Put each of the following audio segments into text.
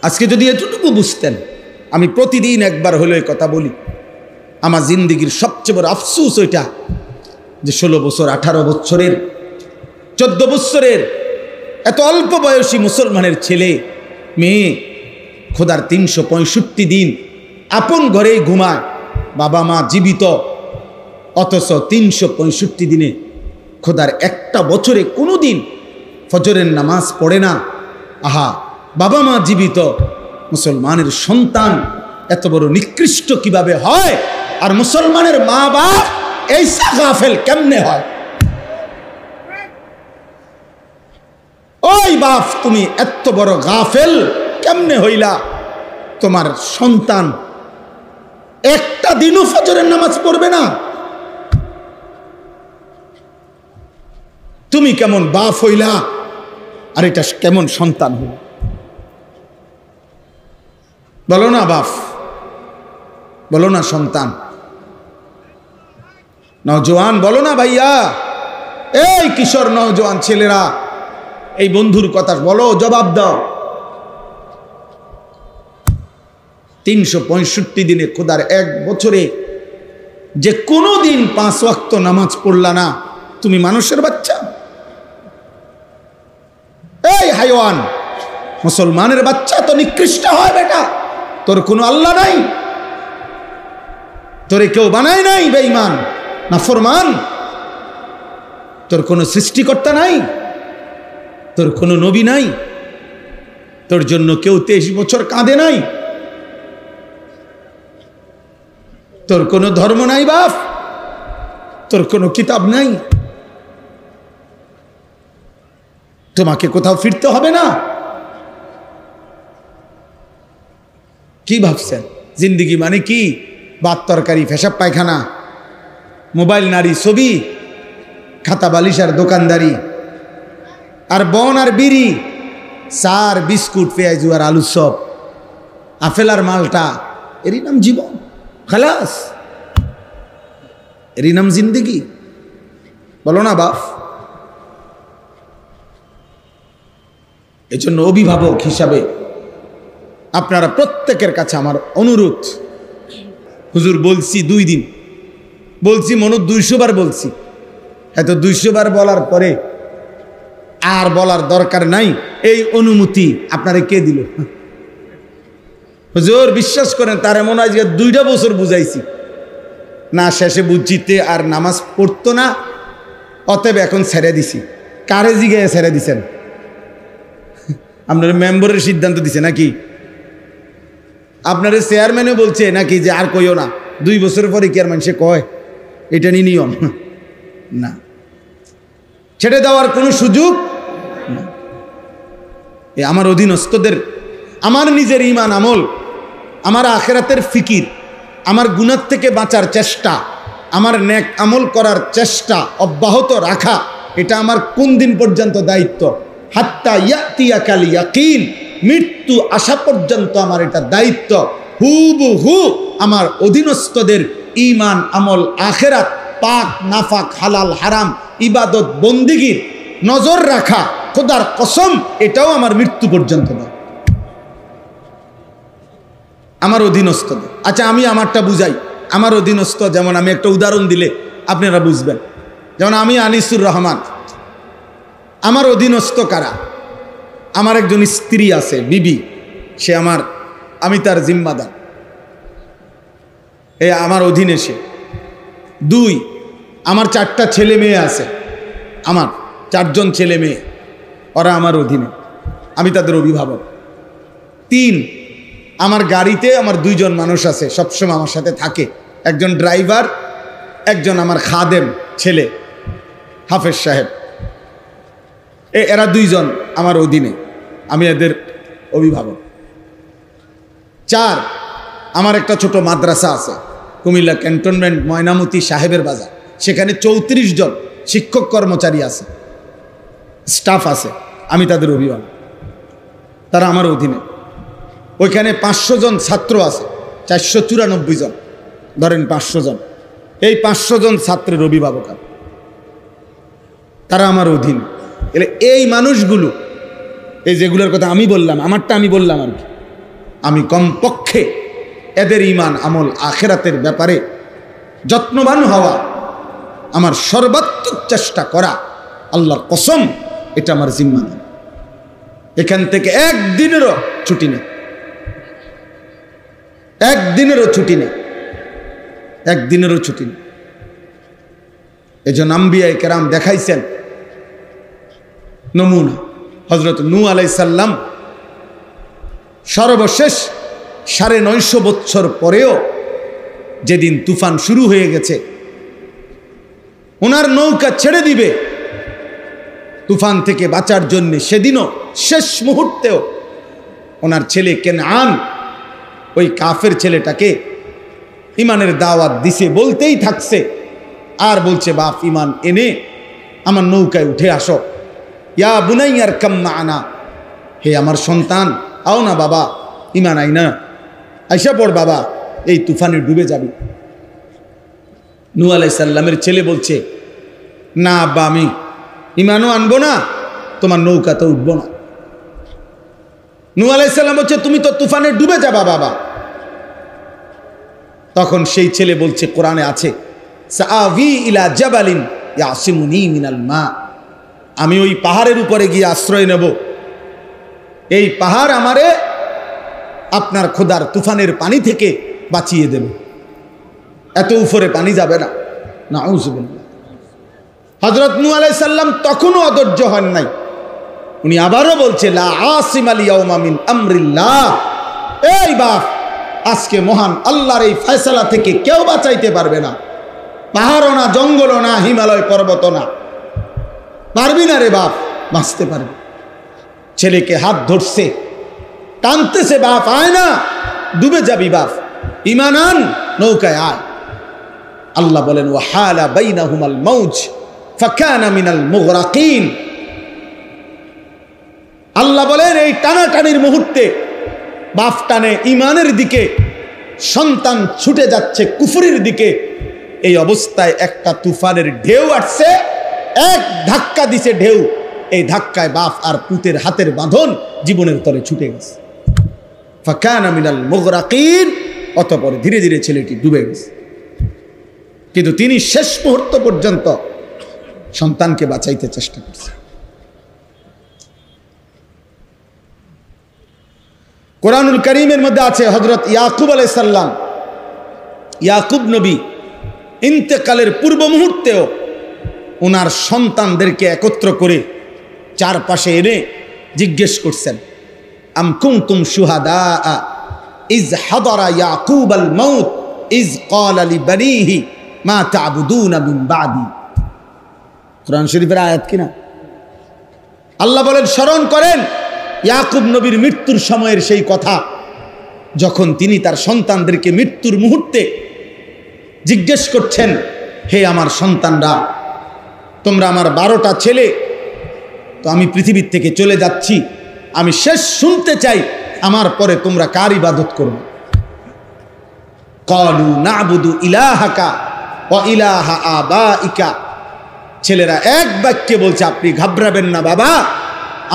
আজকে যদি এতটুকু বুঝতেন, আমি প্রতিদিন একবার হলে কথা বলি, আমার জিন্দিগির সবচেয়ে বড় আফসোস ওইটা যে 16 বছর, 18 বছরের, 14 বছরের এত অল্প বয়সী মুসলমানের ছেলে মেয়ে খোদার 365 দিন আপন ঘরেই ঘুমায়, বাবা মা জীবিত, অথচ 365 দিনে খোদার একটা বছরে কোনো দিন ফজরের নামাজ পড়ে না। আহা, বাবা মা জীবিত, মুসলমানের সন্তান এত বড় নিকৃষ্ট কিভাবে হয়? আর মুসলমানের মা বাপ এইসা গাফেল কেমনে হয়? ওই বাপ, তুমি এত বড় গাফেল কেমনে হইলা? তোমার সন্তান একটা দিনও ফজরের নামাজ পড়বে না। তুমি কেমন বাপ হইলা? আর এটা কেমন সন্তান হইল? বলো না বাপ, বলো না সন্তান, নওজোয়ান বলো না ভাইয়া, এই কিশোর নওজোয়ান ছেলেরা, এই বন্ধুর কথা বলো, জবাব দাও। 365 দিনে খোদার এক বছরে যে কোনো দিন 5 ওয়াক্ত নামাজ পড়লা না, তুমি মানুষের বাচ্চা? এই হাইওয়ান, মুসলমানের বাচ্চা তো নিকৃষ্ট হয় বেটা। তোর কোনো আল্লাহ নাই, তোরে কেউ বানায় নাই বেঈমান নাফরমান, তোর কোনো সৃষ্টিকর্তা নাই, তোর কোনো নবী নাই, তোর জন্য কেউ 23 বছর কাঁদে নাই, তোর কোনো ধর্ম নাই বাপ, তোর কোনো কিতাব নাই, তোমাকে কোথাও ফিরতে হবে না? কি ভাবছেন জিন্দিগি মানে কি? ভাত তরকারি, পেশাব পায়খানা, মোবাইল, নারী, ছবি, খাতা বালিশ আর দোকানদারি, আর বন আর বিড়ি, চার বিস্কুট, পেঁয়াজু আর আলু চপ, আপেল আর মালটা, এরই নাম জীবন। খালাস, এরই নাম জিন্দিগি? বলো না বাপ। এজন্য অভিভাবক হিসাবে আপনারা প্রত্যেকের কাছে আমার অনুরোধ, হুজুর বলছি 2 দিন, বলছি মনে 200 বার বলছি, এত 200 বার বলার পরে আর বলার দরকার নাই, এই অনুমতি আপনারা কে দিল? হুজুর বিশ্বাস করেন, তার এমন আজকে 2টা বছর বুঝাইছি না, শেষে বুঝিতে আর নামাজ পড়তো না, অতএব এখন ছেড়ে দিছি। কারে জিগায় ছেড়ে দিছেন? আপনার মেম্বারের সিদ্ধান্ত দিছে নাকি? আপনার চেয়ারম্যানও বলছে নাকি যে আর কইও না? 2 বছরের পরে কি আর মানুষে কয়? এটা নিয়ম না, ছেড়ে দেওয়ার কোনো সুযোগ না। আমার অধীনস্থদের, আমার নিজের ঈমান আমল, আমার আখিরাতের ফিকির, আমার গুনাহ থেকে বাঁচার চেষ্টা, আমার নেক আমল করার চেষ্টা অব্যাহত রাখা, এটা আমার কোন দিন পর্যন্ত দায়িত্ব? হাত্তা ইয়াতিয়াকাল ইয়াকিন, মৃত্যু আসা পর্যন্ত আমার এটা দায়িত্ব। হুবহু আমার অধীনস্থদের ঈমান আমল আখিরাত, পাক নাফাক, হালাল হারাম, ইবাদত বন্দিগির নজর রাখা, খোদার কসম এটাও আমার মৃত্যু পর্যন্ত নয়, আমার অধীনস্থদের। আচ্ছা আমি আমারটা বুঝাই। আমার অধীনস্থ, যেমন আমি একটা উদাহরণ দিলে আপনারা বুঝবেন। যেমন আমি আনিসুর রহমান, আমার অধীনস্থ কারা? আমার একজন স্ত্রী আছে, বিবি, সে আমি তার জিম্মাদার, এ আমার অধীনে সে। 2, আমার 4টা ছেলে মেয়ে আছে, আমার 4 জন ছেলে মেয়ে, ওরা আমার অধীনে, আমি তাদের অভিভাবক। 3, আমার গাড়িতে আমার 2 জন মানুষ আছে, সবসময় আমার সাথে থাকে, একজন ড্রাইভার, একজন আমার খাদেম ছেলে হাফেজ সাহেব, এরা 2 জন আমার অধীনে, আমি এদের অভিভাবক। 4, আমার একটা ছোট মাদ্রাসা আছে কুমিল্লা ক্যান্টনমেন্ট ময়নামতি সাহেবের বাজার, সেখানে 34 জন শিক্ষক কর্মচারী আছে, স্টাফ আছে, আমি তাদের অভিভাবক, তারা আমার অধীনে। ওইখানে 500 জন ছাত্র আছে, 494 জন, ধরেন 500 জন, এই 500 জন ছাত্রের অভিভাবক, তারা আমার অধীন। এই মানুষগুলো, এই যেগুলোর কথা আমি বললাম, আমারটা আমি বললাম আর কি, আমি কমপক্ষে এদের ঈমান আমল আখিরাতের ব্যাপারে যত্নবান হওয়া, আমার সর্বাত্মক চেষ্টা করা, আল্লাহর কসম এটা আমার জিম্মাদারি। এখান থেকে একদিনেরও ছুটি নেই, একদিনেরও ছুটি নেই, একদিনেরও ছুটি নেই। এজন্য আম্বিয়ায়ে কেরাম দেখাইছেন নমুনা। হযরত নূহ আলাইহিস সালাম সর্বশেষ 950 বছর পরেও যেদিন তুফান শুরু হয়ে গেছে, ওনার নৌকা ছেড়ে দিবে তুফান থেকে বাঁচার জন্য, সেদিনও শেষ মুহূর্তেও ওনার ছেলে কেনআন ওই কাফের ছেলেটাকে ইমানের দাওয়াত দিছে, বলতেই থাকছে আর বলছে, বাপ ইমান এনে আমার নৌকায় উঠে আসো। ইয়া বুনাইয়ার কাম মা'ানা, হে আমার সন্তান আও না বাবা, ইমান আই না, আইসা পড় বাবা, এই তুফানে ডুবে যাবি। নূহ আলাইহিস সালামের ছেলে বলছে, না আব্বা, আমি ইমানও আনবো না, তোমার নৌকাতে উঠবো না। নূহ আলাইহিস সালাম বলছে, তুমি তো তুফানে ডুবে যাবা বাবা। তখন সেই ছেলে বলছে, কোরআনে আছে, সাআভি ইলা জাবালিন ইয়াসিমুনি মিনাল মা, আমি ওই পাহাড়ের উপরে গিয়ে আশ্রয় নেব, এই পাহাড় আমারে আপনার খোদার তুফানের পানি থেকে বাঁচিয়ে দেবে, এত উপরে পানি যাবে না। নাউযুবিল্লাহ। হযরত নূহ আলাইহিস সালাম তখনও অধৈর্য হন নাই, উনি আবারও বলছে, লা আসিমাল ইয়াউমা মিন আমরিল্লাহ, এই বাপ, আজকে মহান আল্লাহর এই ফয়সালা থেকে কেউ বাঁচাইতে পারবে না। পাহাড়ও না, জঙ্গলও না, হিমালয় পর্বত না, পারবি না রে বাপ, বাঁচতে পারবি। ছেলেকে হাত ধরছে, টানতেছে, বাপ আয় না, ডুবে যাবি বাপ, ঈমান আন, নৌকায় আয়। আল্লাহ বলেন, ওয়াহালা বাইনাহুমাল মাউজ ফাকানা মিনাল মুগরাকিন। আল্লাহ বলেন, এই টানাটানির মুহূর্তে বাপ টানে ঈমানের দিকে, সন্তান ছুটে যাচ্ছে কুফরির দিকে। এই অবস্থায় একটা তুফানের ঢেউ আসছে, এক ধাক্কা দিছে ঢেউ, এই ধাক্কায় বাপ আর পুতের হাতের বাঁধন জীবনের তরে ছুটে গেছে। ফাকানা মিনাল মুগরাকিন, অতঃপর ধীরে ধীরে ছেলেটি ডুবে গেছে। কিন্তু তিনি শেষ মুহূর্ত পর্যন্ত সন্তানকে বাঁচাইতে চেষ্টা করছে। কোরআনুল কারীমের মধ্যে আছে, হযরত ইয়াকুব আলাইহিস সালাম, ইয়াকুব নবী ইন্তেকালের পূর্ব মুহূর্তেও ওনার সন্তানদেরকে একত্র করে চারপাশে এনে জিজ্ঞেস করছেন, আম কুনতুম শুহাদা is হাদারা Yakub Al Maut is ক্বালা লিবানিহি মা তা'বুদুনা মিন বাদি। কোরআন শরীফের আয়াত কিনা? আল্লাহ বলেন, স্মরণ করেন ইয়াকুব নবীর মৃত্যুর সময়ের সেই কথা, যখন তিনি তার সন্তানদেরকে মৃত্যুর মুহূর্তে জিজ্ঞেস করছেন, হে আমার সন্তানরা, তোমরা আমার 12টা ছেলে, তো আমি পৃথিবীর থেকে চলে যাচ্ছি, আমি শেষ শুনতে চাই আমার পরে তোমরা কার ইবাদত করবে? ক্বালু না'বুদু ইলাহাকা ওয়া ইলাহা আবাইকা। ছেলেরা এক বাক্যে বলছে, আপনি ঘাবড়াবেন না বাবা,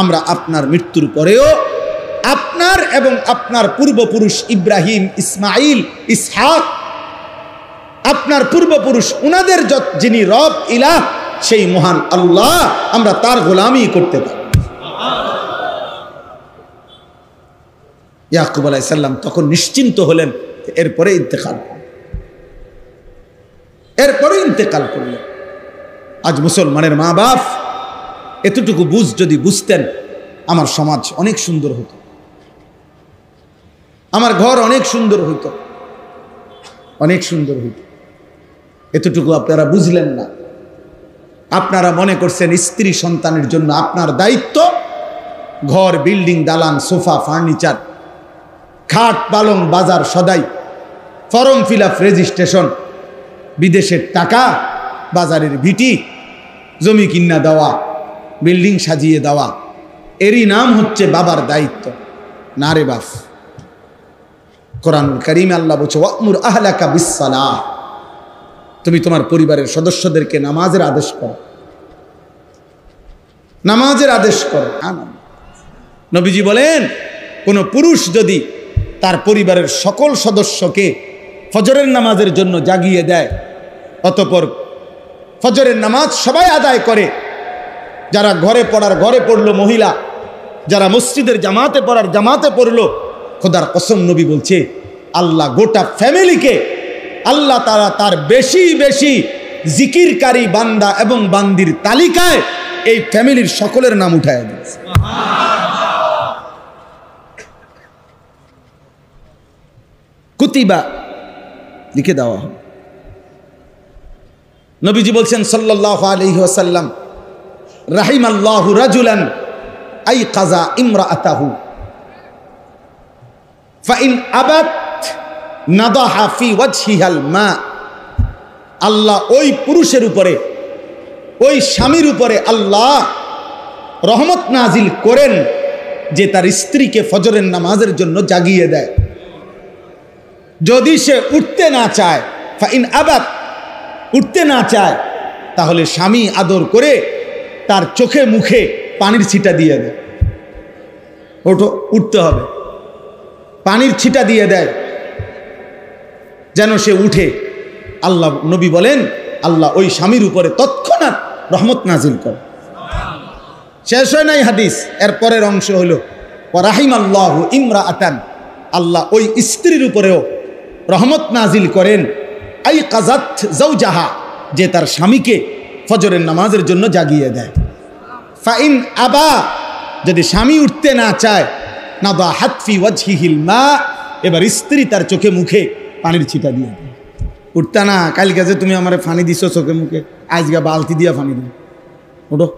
আমরা আপনার মৃত্যুর পরেও আপনার এবং আপনার পূর্বপুরুষ ইব্রাহিম, ইসমাইল, ইসহাক, আপনার পূর্বপুরুষ উনাদের যিনি রব ইলাহ, সেই মহান আল্লাহ, আমরা তার গোলামি করতে পারি। ইয়াকুব আলাইহিস সালাম তখন নিশ্চিন্ত হলেন, এরপরে ইন্তেকাল করলেন। আজ মুসলমানের মা বাপ এতটুকু বুঝ যদি বুঝতেন, আমার সমাজ অনেক সুন্দর হতো, আমার ঘর অনেক সুন্দর হইতো, অনেক সুন্দর হইতো। এতটুকু আপনারা বুঝলেন না। আপনারা মনে করছেন স্ত্রী সন্তানের জন্য আপনার দায়িত্ব ঘর, বিল্ডিং, দালান, সোফা, ফার্নিচার, খাট, পালং, বাজার, সদাই, ফর্ম ফিল আপ, রেজিস্ট্রেশন, বিদেশের টাকা, বাজারের ভিটি, জমি কিনা দেওয়া, বিল্ডিং সাজিয়ে দেওয়া, এরই নাম হচ্ছে বাবার দায়িত্ব। না রে বাপ, কোরআনুল কারীমে আল্লাহ বলছে, ওয়া'মুর আহলাকা বিস-সালাহ, তুমি তোমার পরিবারের সদস্যদেরকে নামাজের আদেশ করো, নামাজের আদেশ করো। নবীজি বলেন, কোন পুরুষ যদি তার পরিবারের সকল সদস্যকে ফজরের নামাজের জন্য জাগিয়ে দেয়। অতঃপর ফজরের নামাজ সবাই আদায় করে। যারা ঘরে পড়ার ঘরে পড়লো মহিলা, যারা মসজিদের জামাতে পড়ার জামাতে পড়লো। খোদার কসম নবী বলছে আল্লাহ গোটা ফ্যামিলিকে আল্লাহ তাআলা তার বেশি বেশি জিকিরকারী বান্দা এবং বান্দির তালিকায় এই ফ্যামিলির সকলের নাম উঠায় দিয়েছে। কুতিবা লিখে দেওয়া হবে। নবীজি বলছেন সাল্লাল্লাহু আলাইহি ওয়াসাল্লাম, রাহিমাল্লাহু রাজুলান আইকাযা ইমরাআতাহু ফাইন আবাত নাদাহা ফি ওয়াজহিহাল মা। আল্লাহ ওই পুরুষের উপরে, ওই স্বামীর উপরে আল্লাহ রহমত নাজিল করেন যে তার স্ত্রীকে ফজরের নামাজের জন্য জাগিয়ে দেয়। যদি সে উঠতে না চায়, ফাইন আবাত, উঠতে না চায়, তাহলে স্বামী আদর করে তার চোখে মুখে পানির ছিটা দিয়ে দেয়। ওঠো, উঠতে হবে, পানির ছিটা দিয়ে দেয় যেন সে উঠে। আল্লাহ নবী বলেন আল্লাহ ওই স্বামীর উপরে তৎক্ষণাৎ রহমত নাজিল করে। শেষ হয় নাই হাদিস, এর পরের অংশ হলো রাহিমাল্লাহু ইমরাআতান, আল্লাহ ওই স্ত্রীর উপরেও রহমত নাজিল করেন আইকাযাত যাওজাহা, যে তার স্বামীকে ফজরের নামাজের জন্য জাগিয়ে দেয়। ফাইন আবা, যদি স্বামী উঠতে না চায়, নাদাহাত ফি ওয়াজহিহিল মা, এবার স্ত্রী তার চোখে মুখে পানির ছিটা দিয়ে দেয়। উঠতা না, কালকে যে তুমি আমারে পানি দিছো চোখে মুখে, আজকে বালতি দিয়া পানি দিও, ওঠো।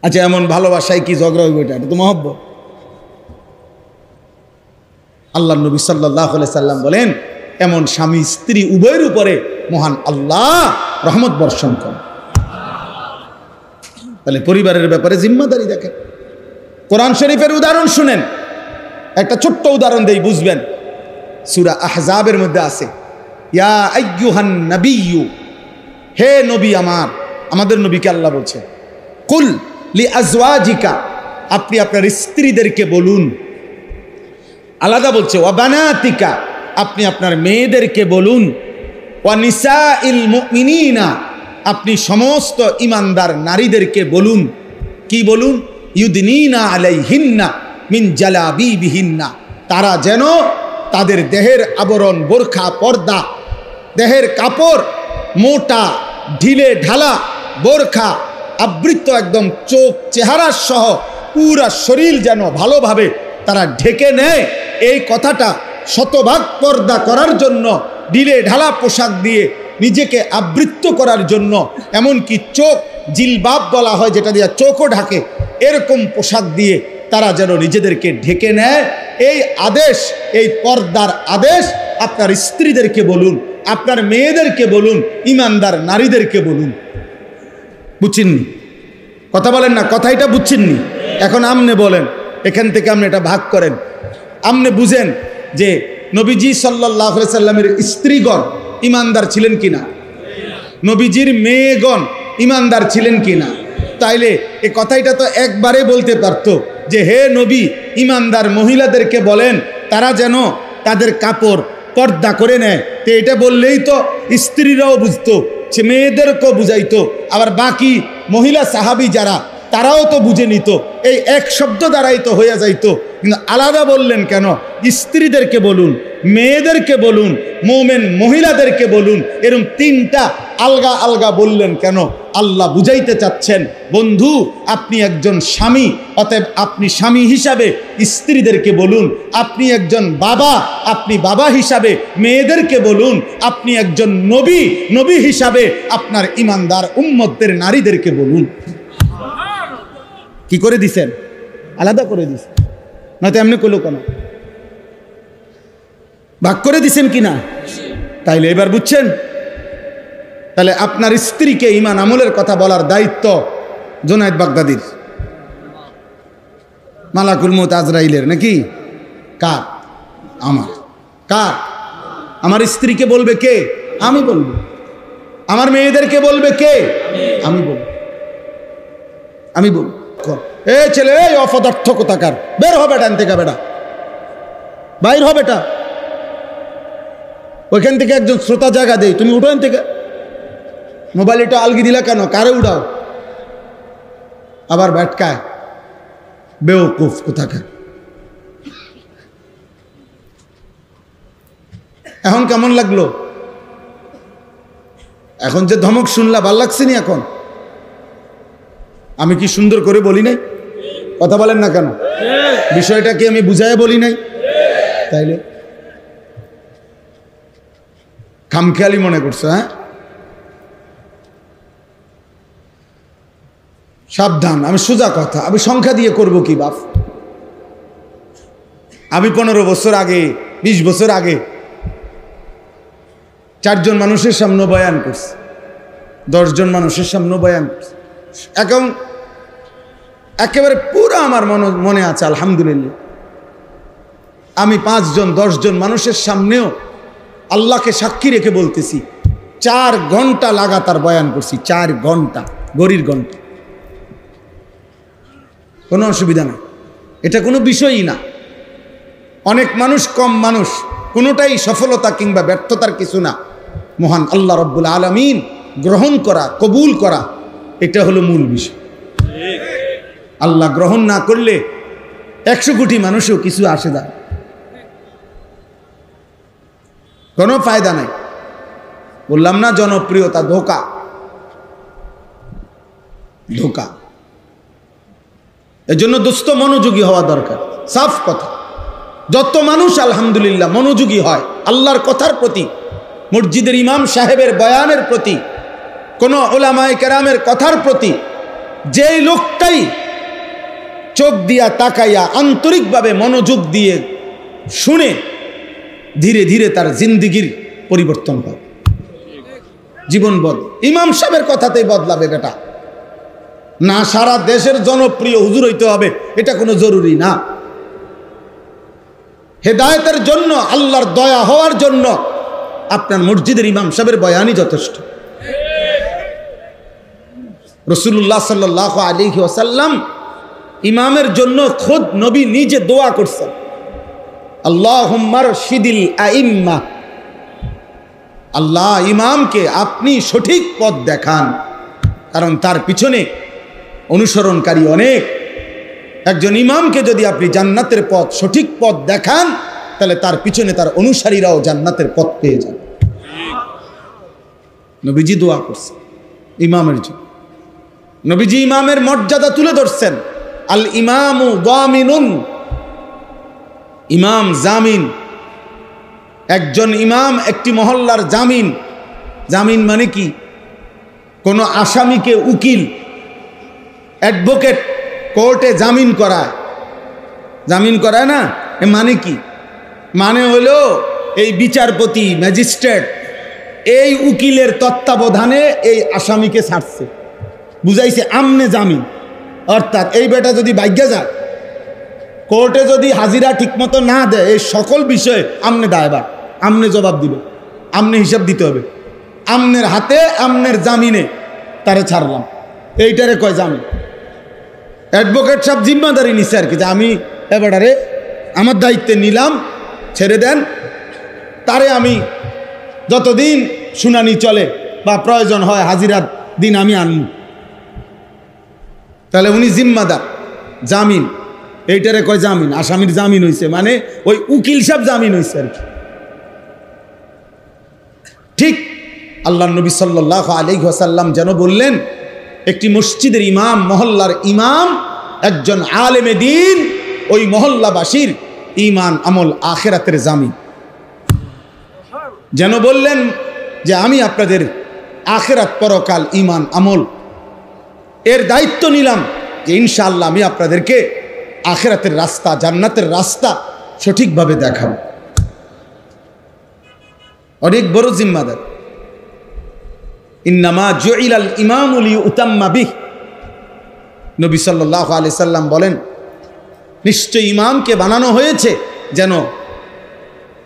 আচ্ছা, এমন ভালোবাসায় কি ঝগড়া হইব? এটা তো মহব্বত। আল্লাহ নবী সাল্লাল্লাহু আলাইহি সাল্লাম বলেন এমন স্বামী স্ত্রী উভয়ের উপরে মহান আল্লাহ রহমত বর্ষণ করেন। তাহলে পরিবারের ব্যাপারে জিম্মাদারি দেখেন। কোরআন শরীফের উদাহরণ শুনেন, একটা ছোট্ট উদাহরণ দেই, বুঝবেন। সূরা আহজাবের মধ্যে আছে, ইয়া আইয়ুহান নাবিয়্যু, হে নবী আমার, আমাদের নবীকে আল্লাহ বলছে, কুল লি আজওয়াজিকা, আপনি আপনার স্ত্রীদেরকে বলুন। আলাদা বলছে ওয়া বানাতিকা, আপনি আপনার মেয়েদেরকে বলুন। ওয়া নিসাইল মুমিনিনা, আপনি সমস্ত ইমানদার নারীদেরকে বলুন। কি বলুন? ইউদনিনা আলাইহিন্না মিন জালাবিবিহিন্না, তারা যেন তাদের দেহের আবরণ, বোরখা, পর্দা, দেহের কাপড়, মোটা ঢিলে ঢালা বোরখা আবৃত, একদম চোখ চেহারা সহ পুরা শরীর যেন ভালোভাবে তারা ঢেকে নেয়। এই কথাটা শতভাগ পর্দা করার জন্য, ঢিলে ঢালা পোশাক দিয়ে নিজেকে আবৃত করার জন্য, এমনকি চোখ জিলবাব বলা হয় যেটা দিয়ে চোখও ঢাকে, এরকম পোশাক দিয়ে তারা যেন নিজেদেরকে ঢেকে নেয়। এই আদেশ, এই পর্দার আদেশ আপনার স্ত্রীদেরকে বলুন, আপনার মেয়েদেরকে বলুন, ইমানদার নারীদেরকে বলুন। বুঝছেননি? কথা বলেন না, কথা এটা বুঝছেননি? এখন আমনে বলেন, এখান থেকে আপনি এটা ভাগ করেন। আমনে বুঝেন যে নবীজি সাল্লাল্লাহু আলাইহি সাল্লামের স্ত্রীগণ ইমানদার ছিলেন কিনা, নবীজির মেয়েগণ ইমানদার ছিলেন কিনা। তাইলে এই কথাটা তো একবারে বলতে পারতো যে হে নবী, ইমানদার মহিলাদেরকে বলেন তারা যেন তাদের কাপড় পর্দা করে নেয়। তো এটা বললেই তো স্ত্রীরাও বুঝতো, সে মেয়েদেরকেও বুঝাইতো, আবার বাকি মহিলা সাহাবী যারা তারাও তো বুঝে নিত। এই এক শব্দ দ্বারাই তো হয়ে যাইতো, কিন্তু আলাদা বললেন কেন? স্ত্রীদেরকে বলুন, মেয়েদেরকে বলুন, মোমেন মহিলাদেরকে বলুন, এরকম তিনটা আলগা আলগা বললেন কেন? আল্লাহ বুঝাইতে চাচ্ছেন, বন্ধু আপনি একজন স্বামী, অতএব আপনি স্বামী হিসাবে স্ত্রীদেরকে বলুন। আপনি একজন বাবা, আপনি বাবা হিসাবে মেয়েদেরকে বলুন। আপনি একজন নবী, নবী হিসাবে আপনার ইমানদার উম্মতের নারীদেরকে বলুন। কি করে দিছেন? আলাদা করে দিছেন, নয়তো এমনি করলো কেন? ভাগ করে দিছেন কিনা? তাইলে এবার বুঝছেন? তাহলে আপনার স্ত্রীকে ঈমান আমলের কথা বলার দায়িত্ব জুনায়েদ বাগদাদির, মালাকুল মউত আজরাইলের, নাকি কার? আমার। কার? আমার স্ত্রীকে বলবে কে? আমি বলবো। আমার মেয়েদেরকে বলবে কে? আমি বলবো। আমি বলবো। এ ছেলে, এই অপদার্থ কোথাকার, বের হবে ডান থেকে বেটা। বাইর হবে এটা। ওইখান থেকে একজন শ্রোতা জায়গা দেয়, তুমি উঠো এখান থেকে। মোবাইল এটা আলগি দিলা কেন? কারে উঠাও? আবার ব্যাটকায়, বেওকুফ কোথাকার। এখন কেমন লাগলো? এখন যে ধমক শুনলা ভাল লাগছে নি? এখন আমি কি সুন্দর করে বলি নাই? কথা বলেন না কেন? বিষয়টা কি আমি বুঝায় বলি নাই? তাইলে খামখেয়ালি মনে করছো? হ্যাঁ, সাবধান। আমি সোজা কথা, আমি সংখ্যা দিয়ে করব কি বাপ? আমি 15 বছর আগে, 20 বছর আগে 4 জন মানুষের সামনে বয়ান করছি, 10 জন মানুষের সামনে বয়ান করছি। এখন একেবারে পুরো আমার মনে আছে আলহামদুলিল্লাহ। আমি 5 জন 10 জন মানুষের সামনেও আল্লাহকে সাক্ষী রেখে বলতেছি 4 ঘন্টা লাগাতার বয়ান করছি। 4 ঘন্টা, গড়ির ঘন্টা। কোনো অসুবিধা না, এটা কোনো বিষয়ই না। অনেক মানুষ, কম মানুষ, কোনোটাই সফলতা কিংবা ব্যর্থতার কিছু না। মহান আল্লাহ রব্বুল আলামিন গ্রহণ করা, কবুল করা, এটা হলো মূল বিষয়। আল্লাহ গ্রহণ না করলে 100 কোটি মানুষও কিছু আসে না, কোনো ফায়দা নাই। বললাম না, জনপ্রিয়তা ধোঁকা, ধোঁকা। এজন্য দোস্ত মনোযোগী হওয়া দরকার। সাফ কথা, যত মানুষ আলহামদুলিল্লাহ মনোযোগী হয় আল্লাহর কথার প্রতি, মসজিদের ইমাম সাহেবের বয়ানের প্রতি, কোন উলামায়ে কেরামের কথার প্রতি, যেই লোকটাই চোখ দিয়া তাকাইয়া আন্তরিকভাবে মনোযোগ দিয়ে শুনে, ধীরে ধীরে তার জিন্দিগির পরিবর্তন হয়, জীবন বদল। ইমাম সাহেবের কথাতেই বদলাবে বেটা না। সারা দেশের জনপ্রিয় হুজুর হইতে হবে এটা কোনো জরুরি না। হেদায়েতের জন্য, আল্লাহর দয়া হওয়ার জন্য আপনার মসজিদের ইমাম সাহেবের বয়ানই যথেষ্ট। রাসূলুল্লাহ সাল্লাল্লাহু আলাইহি ওয়াসাল্লাম ইমামের জন্য খুদ নবী নিজে দোয়া করছেন, আল্লাহুম্মা রশিদিল আইম্মা, আল্লাহ ইমামকে আপনি সঠিক পথ দেখান। কারণ তার পিছনে অনুসরণকারী অনেক। একজন ইমামকে যদি আপনি জান্নাতের পথ, সঠিক পথ দেখান, তাহলে তার পিছনে তার অনুসারীরাও জান্নাতের পথ পেয়ে যাবে। নবীজি দোয়া করছেন ইমামের জন্য। নবীজি ইমামের মর্যাদা তুলে ধরছেন, আল ইমামু দামিনুন, ইমাম জামিন। একজন ইমাম একটি মহল্লার জামিন। জামিন মানে কি? কোনো আসামিকে উকিল, অ্যাডভোকেট কোর্টে জামিন করায়, জামিন করায় না, এ মানে কি? মানে হলো এই বিচারপতি, ম্যাজিস্ট্রেট এই উকিলের তত্ত্বাবধানে এই আসামিকে ছাড়ছে, বুঝাইছে আমনে জামিন। অর্থাৎ এই বেটা যদি ভাগ্যে যায়, কোর্টে যদি হাজিরা ঠিকমতো না দেয়, এই সকল বিষয়ে আমনে দায়বার, আমনে জবাব দিবে, আমনে হিসাব দিতে হবে। আমনের হাতে, আমনের জামিনে তারে ছাড়লাম, এইটারে কয় জামিন। অ্যাডভোকেট সব জিম্মাদারি নিচ্ছে আর কি, যে আমি এবারে আমার দায়িত্বে নিলাম, ছেড়ে দেন তারে, আমি যতদিন শুনানি চলে বা প্রয়োজন হয় হাজিরার দিন আমি আনব। তাহলে উনি জিম্মাদার, জামিন, এইটারে কয় জামিন। আসামির জামিন হয়েছে মানে ওই উকিল সাহেব জামিন হয়েছে আর কি। ঠিক আল্লাহ নবী সাল্লাল্লাহু আলাইহি ওয়াসাল্লাম যেন বললেন, একটি মসজিদের ইমাম, মহল্লার ইমাম, একজন আলেমে দ্বীন, ওই মহল্লাবাসীর ঈমান আমল আখিরাতের জামিন। যেন বললেন যে আমি আপনাদের আখিরাত পরকাল ঈমান আমল এর দায়িত্ব নিলাম, যে ইনশাআল্লাহ আমি আপনাদেরকে আখিরাতের রাস্তা, জান্নাতের রাস্তা সঠিকভাবে দেখাবো। অনেক বড় জিম্মাদার। ইন্নামা জুইলাল ইমামু লিউতাম্মা বিহি, নবী সাল্লাল্লাহু আলাইহি সাল্লাম বলেন, নিশ্চয় ইমামকে বানানো হয়েছে যেন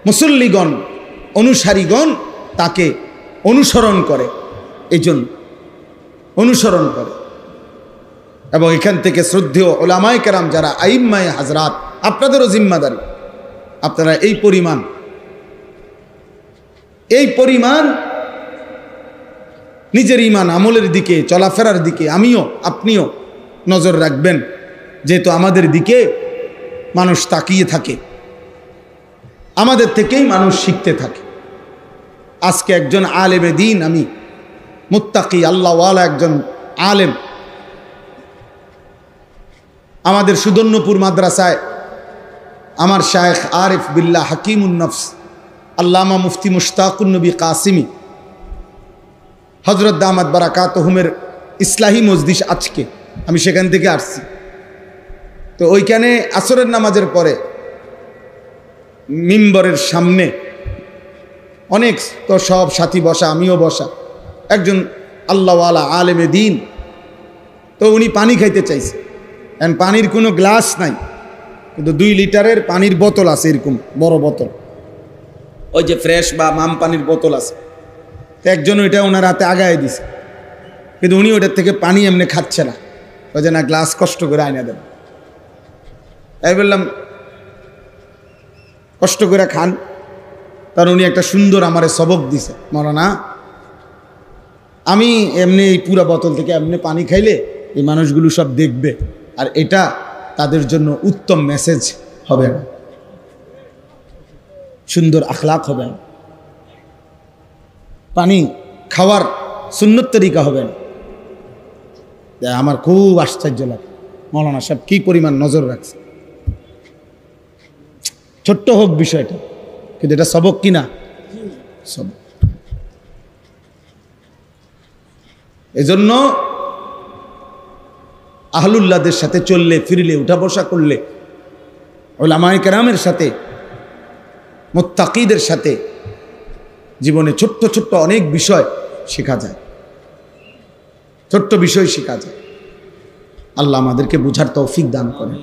মুসল্লিগণ, অনুসারীগণ তাকে অনুসরণ করে, এই জন্য অনুসরণ করে। এবং এখান থেকে শ্রদ্ধেয় উলামায়ে কেরাম যারা আইম্মায়ে হাজরাত, আপনাদেরও জিম্মাদারি, আপনারা এই পরিমাণ নিজের ঈমান আমলের দিকে, চলাফেরার দিকে আমিও আপনিও নজর রাখবেন, যেহেতু আমাদের দিকে মানুষ তাকিয়ে থাকে, আমাদের থেকেই মানুষ শিখতে থাকে। আজকে একজন আলেমে দিন, আমি মুত্তাকি আল্লাহওয়ালা একজন আলেম, আমাদের সুদর্ণপুর মাদ্রাসায় আমার শায়েখ আরিফ বিল্লাহ হাকিমুন নফস আল্লামা মুফতি মুশতাকুন নবী কাসিমি হযরত দামাত বারাকাতুহুমের ইসলাহি মজলিস, আজকে আমি সেখান থেকে আসছি। তো ওইখানে আসরের নামাজের পরে মিম্বরের সামনে অনেক তো সব সাথী বসা, আমিও বসা, একজন আল্লাহওয়ালা আলেমে দিন। তো উনি পানি খাইতে চাইছে, এখন পানির কোনো গ্লাস নাই, কিন্তু 2 লিটারের পানির বোতল আছে, এরকম বড় বোতল, ওই যে ফ্রেশ বা মাম পানির বোতল আছে। তো একজন ওইটা ওনার হাতে আগায় দিছে, কিন্তু উনি ওটার থেকে পানি এমনি খাচ্ছে না, ওই যে না গ্লাস কষ্ট করে আইনা দেন। তাই বললাম কষ্ট করে খান। তার উনি একটা সুন্দর আমারে সবক দিছে, মৌলানা আমি এমনি এই পুরা বোতল থেকে এমনি পানি খাইলে এই মানুষগুলো সব দেখবে, আর এটা তাদের জন্য উত্তম মেসেজ হবে না, সুন্দর আখলাক হবে না, পানি খাওয়ার সুন্নত তরিকা হবে না। আমার খুব আশ্চর্য লাগে, মৌলানা সাহেব কি পরিমাণ নজর রাখছে। ছোট্ট হোক বিষয়টা, কিন্তু এটা সবক কিনা সবক। এজন্য আহলুল্লাহদের সাথে চললে ফিরলে, উঠা বসা করলে, উলামায়ে কেরামের সাথে, মুত্তাকিদের সাথে জীবনে ছোট্ট ছোট্ট অনেক বিষয় শেখা যায়, ছোট্ট বিষয় শেখা যায়। আল্লাহ আমাদেরকে বুঝার তৌফিক দান করেন।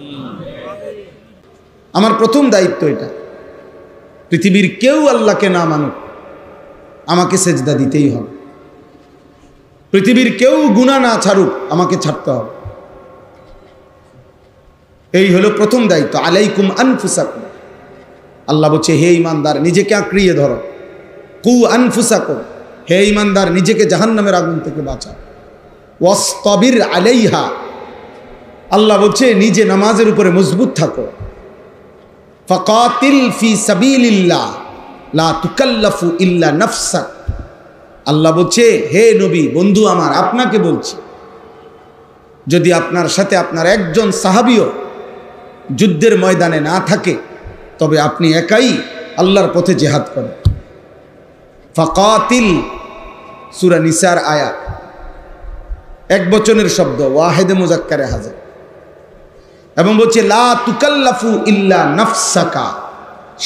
আমার প্রথম দায়িত্ব এটা, পৃথিবীর কেউ আল্লাহকে না মানুক, আমাকে সেজদা দিতেই হবে। পৃথিবীর কেউ গুনাহ না ছাড়ুক, আমাকে ছাড়তে হবে। এই হলো প্রথম দায়িত্ব। আলাইকুম আনফুসাকুম, আল্লাহ বলছে হে ঈমানদার নিজেকে আঁকড়িয়ে ধরো। কু আনফুসাকুম, হে ঈমানদার নিজেকে জাহান্নামের আগুন থেকে বাঁচাও। ওয়াসতাবির আলাইহা, আল্লাহ বলছে নিজে নামাজের উপরে মজবুত থাকো। ফাকাতিল ফি সাবিলিল্লাহ লা তুকাল্লাফু ইল্লা নাফসাক, আল্লাহ বলছে হে নবী বন্ধু আমার, আপনাকে বলছি, যদি আপনার সাথে আপনার একজন সাহাবীও যুদ্ধের ময়দানে না থাকে, তবে আপনি একাই আল্লাহর পথে জিহাদ করেন। ফাকাতিল, সূরা নিসার আয়াত, এক বচনের শব্দ, ওয়াহিদে মুজাক্কারে হাজার, এবং বলছে লা তুকাল্লাফু ইল্লা নাফসাকা,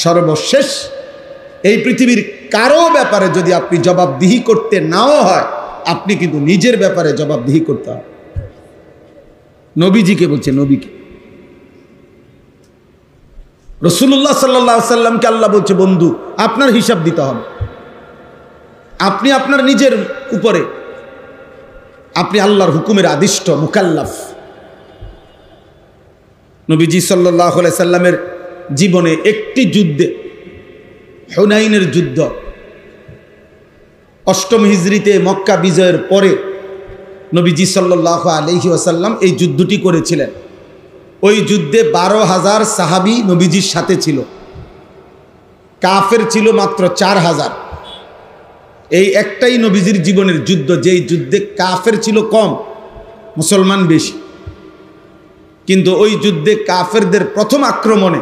সর্বশেষ এই পৃথিবীর কারো ব্যাপারে যদি আপনি জবাবদিহি করতে নাও হয়, আপনি কিন্তু নিজের ব্যাপারে জবাবদিহি করতে হবে। নবীজিকে বলছে, নবীকে, রাসূলুল্লাহ সাল্লাল্লাহু আলাইহি সাল্লামকে আল্লাহ বলছে বন্ধু আপনার হিসাব দিতে হবে। আপনি আপনার নিজের উপরে, আপনি আল্লাহর হুকুমের আদিষ্ট মুকাল্লাফ। নবীজি সাল্লাল্লাহু আলাইহি সাল্লামের জীবনে একটি যুদ্ধে, হুনাইনের যুদ্ধ, 8ম হিজরিতে মক্কা বিজয়ের পরে নবীজি সাল্লাল্লাহু আলাইহি ওয়াসাল্লাম এই যুদ্ধটি করেছিলেন। ওই যুদ্ধে 12,000 সাহাবী নবীজির সাথে ছিল, কাফের ছিল মাত্র 4,000। এই একটাই নবীজির জীবনের যুদ্ধ, যেই যুদ্ধে কাফের ছিল কম, মুসলমান বেশি। কিন্তু ওই যুদ্ধে কাফেরদের প্রথম আক্রমণে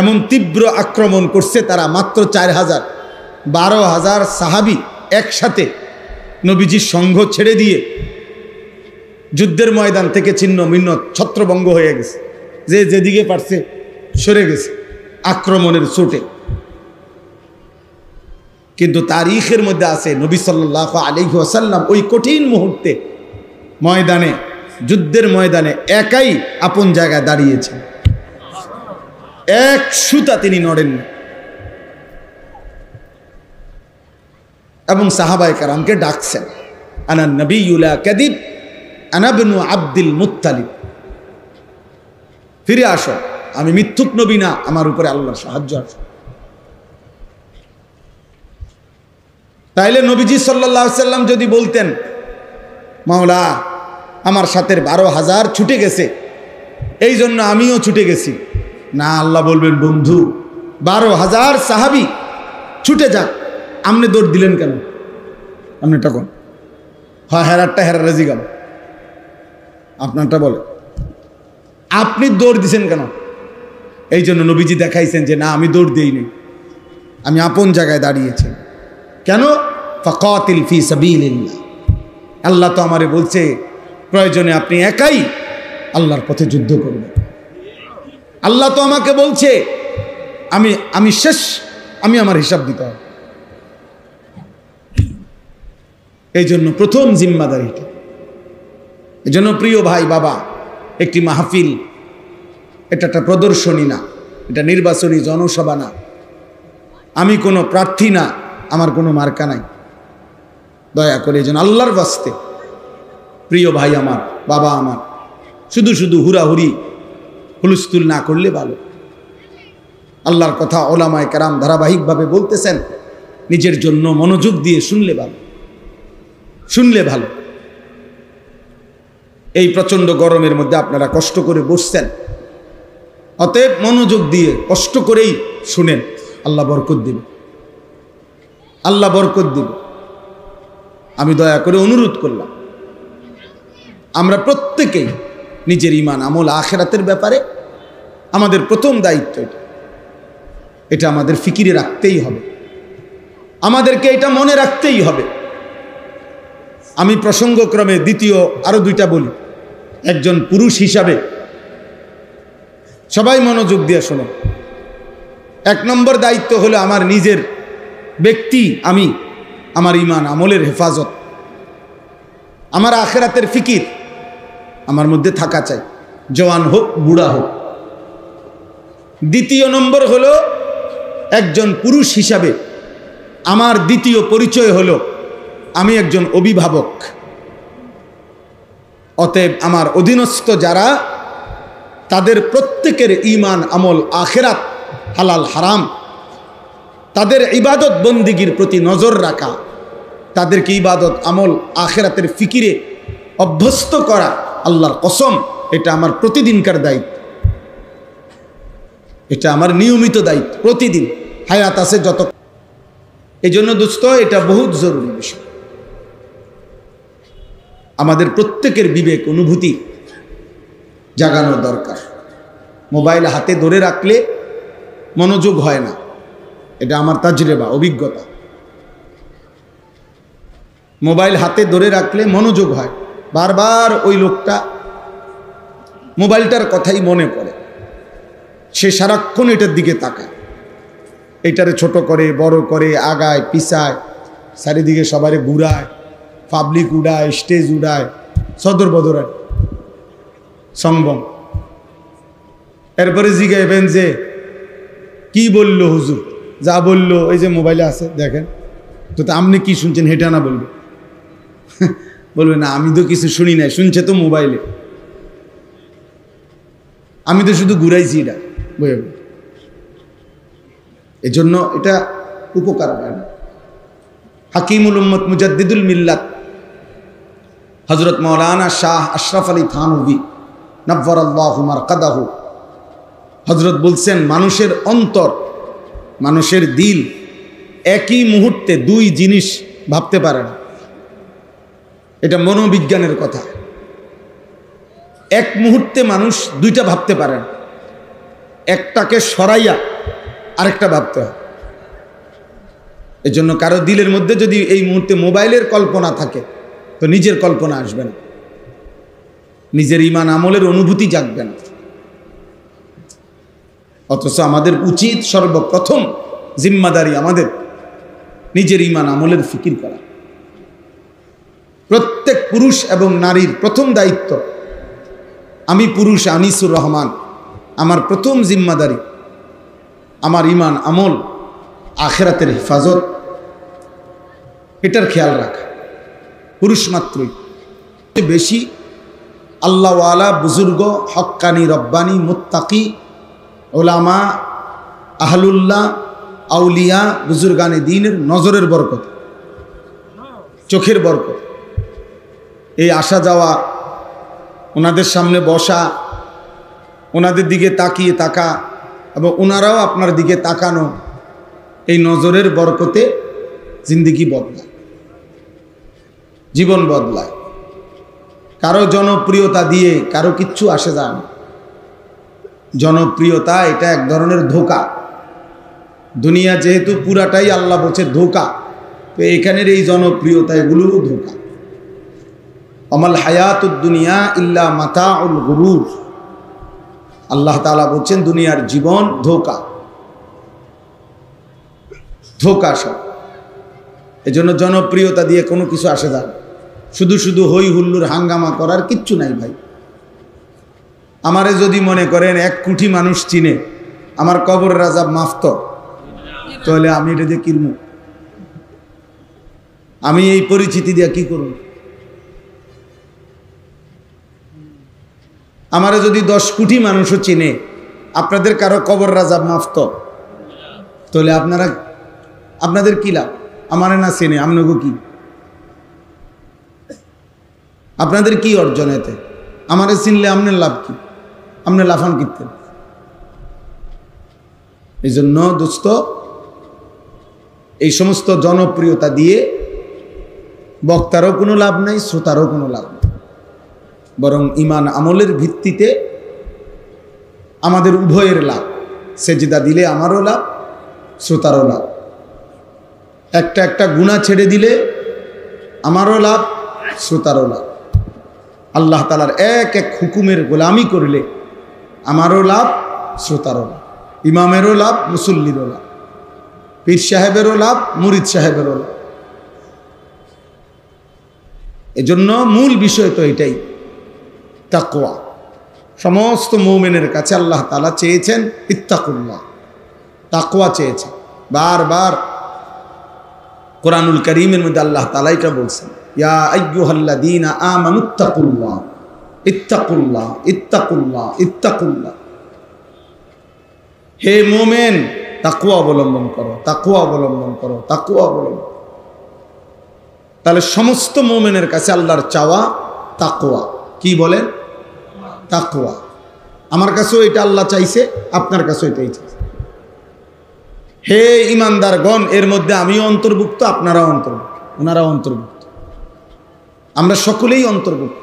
এমন তীব্র আক্রমণ করছে তারা, মাত্র 4,000, 12,000 সাহাবী একসাথে নবীজির সঙ্গ ছেড়ে দিয়ে যুদ্ধের ময়দান থেকে ছিন্ন ভিন্ন ছত্রভঙ্গ হয়ে গেছে, যে যেদিকে পারছে সরে গেছে আক্রমণের চোটে। কিন্তু তারিখের মধ্যে আছে নবী সাল্লাল্লাহু আলাইহি ওয়াসাল্লাম ওই কঠিন মুহূর্তে ময়দানে, যুদ্ধের ময়দানে একাই আপন জায়গায় দাঁড়িয়েছেন, এক সুতা তিনি নড়েননি, এবং সাহাবায়ে কেরামকে ডাকছেন, আনা নবিয়্যু লা কাযিব আনা ইবনু আব্দুল মুত্তালিব, ফিরে আসো, আমি মিথ্যুক নবী না, আমার উপরে আল্লাহর সাহায্য আছে। তাইলে নবীজি সাল্লাল্লাহু আলাইহি সাল্লাম যদি বলতেন মাওলা আমার সাথে 12,000 ছুটে গেছে, এই জন্য আমিও ছুটে গেছি, না, আল্লাহ বলবেন বন্ধু 12,000 সাহাবী ছুটে যাক, আপনি দৌড় দিলেন কেন? আপনি তখন হেরারটা হেরার রাজি গাম আপনারটা বলে, আপনি দৌড় দিছেন কেন? এই জন্য নবীজি দেখাইছেন যে না, আমি দৌড় দিইনি, আমি আপন জায়গায় দাঁড়িয়েছি। কেন? ফাকাতিল ফি সাবিলিল্লাহ, আল্লাহ তো আমারে বলছে প্রয়োজনে আপনি একাই আল্লাহর পথে যুদ্ধ করবেন। আল্লাহ তো আমাকে বলছে আমি শেষ, আমি আমার হিসাব দিতে হবে। এই জন্য প্রথম জিম্মাদারি এটা। এই জন্য প্রিয় ভাই বাবা, একটি মাহফিল এটা একটা প্রদর্শনী না, এটা নির্বাচনী জনসভা না, আমি কোনো প্রার্থী না, আমার কোনো মার্কা নাই। দয়া করে এই জন্য আল্লাহর বাস্তে প্রিয় ভাই আমার, বাবা আমার, শুধু শুধু হুড়াহুড়ি হুলস্থুল না করলে ভালো। আল্লাহর কথা ওলামায়ে কেরাম ধারাবাহিকভাবে বলতেছেন, নিজের জন্য মনোযোগ দিয়ে শুনলে ভালো, শুনলে ভালো। এই প্রচণ্ড গরমের মধ্যে আপনারা কষ্ট করে বসছেন, অতএব মনোযোগ দিয়ে কষ্ট করেই শুনেন, আল্লাহ বরকত দিবে, আল্লাহ বরকত দিবে। আমি দয়া করে অনুরোধ করলাম, আমরা প্রত্যেকেই নিজের ঈমান আমল আখিরাতের ব্যাপারে আমাদের প্রথম দায়িত্ব এটা আমাদের ফিকিরে রাখতেই হবে, আমাদেরকে এটা মনে রাখতেই হবে। আমি প্রসঙ্গক্রমে দ্বিতীয় আরো দুইটা বলি। একজন পুরুষ হিসাবে সবাই মনোযোগ দিয়ে শোনো। 1 নম্বর দায়িত্ব হলো আমার নিজের ব্যক্তি, আমি আমার ঈমান আমলের হেফাজত, আমার আখিরাতের ফিকির আমার মধ্যে থাকা চাই, জওয়ান হোক বুড়া হোক। দ্বিতীয় নম্বর হলো একজন পুরুষ হিসাবে আমার দ্বিতীয় পরিচয় হলো আমি একজন অভিভাবক। অতএব আমার অধীনস্থ যারা, তাদের প্রত্যেকের ঈমান আমল আখিরাত হালাল হারাম, তাদের ইবাদত বন্দিগির প্রতি নজর রাখা, তাদেরকে ইবাদত আমল আখিরাতের ফিকিরে অভ্যস্ত করা, আল্লাহর কসম এটা আমার প্রতিদিনকার দায়িত্ব, এটা আমার নিয়মিত দায়িত্ব, প্রতিদিন হায়াত আছে যত। এই জন্য দোস্ত, এটা বহুত জরুরি বিষয়। আমাদের প্রত্যেকের বিবেক অনুভূতি জাগানো দরকার। মোবাইল হাতে ধরে রাখলে মনোযোগ হয় না, এটা আমার তাজরিবা, অভিজ্ঞতা। মোবাইল হাতে ধরে রাখলে মনোযোগ হয়, বারবার ওই লোকটা মোবাইলটার কথাই মনে পড়ে, সে সারাক্ষণ এটার দিকে তাকায়, এটারে ছোট করে বড় করে আগায় পিছায়, চারিদিকে সবারে ঘুরায়, পাবলিক উড়ায়, স্টেজ উড়ায়, সদর বদরায় সংবম। এরপরে জিগাইবেন যে কি বললো হুজুর, যা বললো এই যে মোবাইলে আছে দেখেন তো, আপনি কি শুনছেন হেটা না বলবে, বলবে না আমি তো কিছু শুনি নাই, শুনছে তো মোবাইলে, আমি তো শুধু ঘুরাইছি এটা বই। এই জন্য এটা উপকার হয় না। হাকিমুল উম্মত মুজাদ্দিদুল মিল্লাত হযরত মাওলানা শাহ আশরাফ আলী থানভী নব্বরাল্লাহু মারকাদাহু, হযরত বলছেন মানুষের অন্তর, মানুষের দিল একই মুহূর্তে 2 জিনিস ভাবতে পারে না। এটা মনোবিজ্ঞানের কথা। এক মুহূর্তে মানুষ 2টা ভাবতে পারে না, একটাকে সরাইয়া আরেকটা ভাবতে হয়। এজন্য কারো দিলের মধ্যে যদি এই মুহূর্তে মোবাইলের কল্পনা থাকে তো নিজের কল্পনা আসবে না, নিজের ঈমান আমলের অনুভূতি জাগবে না। অথচ আমাদের উচিত সর্বপ্রথম জিম্মাদারি আমাদের নিজের ঈমান আমলের ফিকির করা। প্রত্যেক পুরুষ এবং নারীর প্রথম দায়িত্ব, আমি পুরুষ আনিসুর রহমান, আমার প্রথম জিম্মাদারি আমার ঈমান আমল আখিরাতের হেফাজত, এটার খেয়াল রাখা। পুরুষ মাত্রই বেশি আল্লাহওয়ালা বুজুর্গ হক্কানি রব্বানি মুত্তাকি ওলামা, আহলুল্লাহ, আউলিয়া, বুজুর্গানে দ্বীনের নজরের বরকত, চোখের বরকত। এই আসা যাওয়া, ওনাদের সামনে বসা, ওনাদের দিকে তাকিয়ে থাকা এবং ওনারাও আপনার দিকে তাকানো, এই নজরের বরকতে জিন্দেগি বদলায়, জীবন বদলায়। কারো জনপ্রিয়তা দিয়ে কারো কিচ্ছু আসে যায় না। জনপ্রিয়তা এটা এক ধরনের ধোঁকা। দুনিয়া যেহেতু পুরাটাই আল্লাহ বলছে ধোঁকা, তো এখানের এই জনপ্রিয়তা এগুলোও ধোঁকা। আমাল হায়াতুদ দুনিয়া ইল্লা মাতাউল গুরুর, আল্লাহ তাআলা বলছেন দুনিয়ার জীবন ধোঁকা, ধোঁকা সব। এজন্য জনপ্রিয়তা দিয়ে কোনো কিছু আসে যায় না। শুধু শুধু হই হুল্লোড় হাঙ্গামা করার কিচ্ছু নাই ভাই। আমারে যদি মনে করেন 1 কোটি মানুষ চিনে, আমার কবরের আযাব মাফ তো, তাহলে আমি এটা দিয়ে কিরমু? আমি এই পরিচিতি দিয়ে কি করব? আমারে যদি 10 কোটি মানুষও চিনে, আপনাদের কারো কবরের আযাব মাফ তো, তাহলে আপনাদের কি লাভ? আমারে না চিনে আপনাকে কি? আপনাদের কি অর্জন এতে? আমারে চিনলে আপনার লাভ কি? আপনি লাফান কিনতেন। এই জন্য দোস্ত, এই সমস্ত জনপ্রিয়তা দিয়ে বক্তারও কোনো লাভ নাই, শ্রোতারও কোনো লাভ নেই। বরং ঈমান আমলের ভিত্তিতে আমাদের উভয়ের লাভ। সেজদা দিলে আমারও লাভ, শ্রোতারও লাভ। একটা একটা গুনাহ ছেড়ে দিলে আমারও লাভ, শ্রোতারও লাভ। আল্লাহ তাআলার এক এক হুকুমের গোলামি করলে আমারও লাভ, শ্রোতারও লাভ। ইমামেরও লাভ, মুসল্লিরও লাভ। পীর সাহেবেরও লাভ, মুরিদ সাহেবেরও লাভ। এজন্য মূল বিষয় তো এটাই, তাকওয়া। সমস্ত মুমিনের কাছে আল্লাহ তাআলা চেয়েছেন ইত্তাকুল্লাহ, তাকওয়া চেয়েছেন। বারবার কোরআনুল কারীমের মধ্যে আল্লাহ তাআলা এটা বলছেন, ইয়া আইয়ুহাল্লাযীনা আমানুত্তাকুল্লাহ ইত্তাকুল্লাহ ইত্তাকুল্লাহ ইত্তাকুল্লাহ। হে মুমিন, তাকওয়া অবলম্বন করো, তাকওয়া অবলম্বন করো, তাকওয়া অবলম্বন। তাহলে সমস্ত মুমিনের কাছে আল্লাহর চাওয়া তাকওয়া। কি বলেন? তাকওয়া। আমার কাছেও এটা আল্লাহ চাইছে, আপনার কাছেও এটাই চাইছে। হে ঈমানদারগণ, এর মধ্যে আমিও অন্তর্ভুক্ত, আপনারাও অন্তর্ভুক্ত, ওনারাও অন্তর্ভুক্ত, আমরা সকলেই অন্তর্ভুক্ত।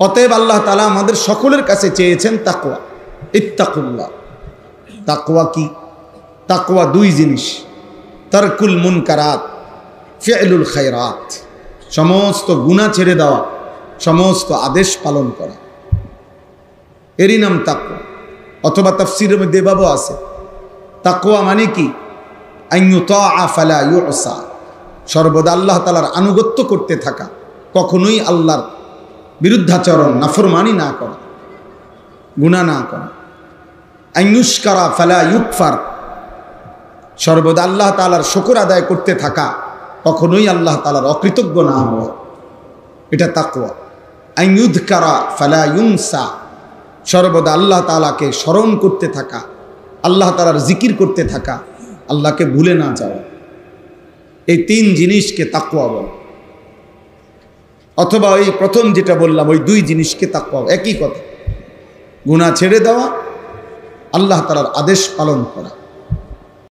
অতএব আল্লাহ তাআলা আমাদের সকলের কাছে চেয়েছেন তাকওয়া, ইত্তাকুল্লাহ। তাকওয়া কি? তাকওয়া 2 জিনিস, তারকুল মুনকারাত, ফি'লুল খায়রাত। সমস্ত গুনাহ ছেড়ে দেওয়া, সমস্ত আদেশ পালন করা, এরই নাম তাকওয়া। অথবা তাফসীরের মধ্যে এভাবেও আছে, তাকওয়া মানে কি? আইয়ুতাআ ফালা ইউসা, সর্বদা আল্লাহ তাআলার আনুগত্য করতে থাকা, কখনোই আল্লাহর বিরুদ্ধাচরণ, নাফরমানি না করা, গুনাহ না করা। আইয়ুশকারা ফালা ইউকফার, সর্বদা আল্লাহ তাআলার শুকর আদায় করতে থাকা, কখনোই আল্লাহ তাআলার অকৃতজ্ঞ না হওয়া, এটা তাকওয়া। আইয়ুযকারা ফালা ইউনসা, সর্বদা আল্লাহ তাআলাকে স্মরণ করতে থাকা, আল্লাহ তাআলার জিকির করতে থাকা, আল্লাহকে ভুলে না যাওয়া। এই 3 জিনিসকে তাকওয়া বলে। অথবা ওই প্রথম যেটা বললাম, ওই 2 জিনিসকে তাকওয়া, একই কথা। গুনাহ ছেড়ে দেওয়া, আল্লাহ তাআলার আদেশ পালন করা।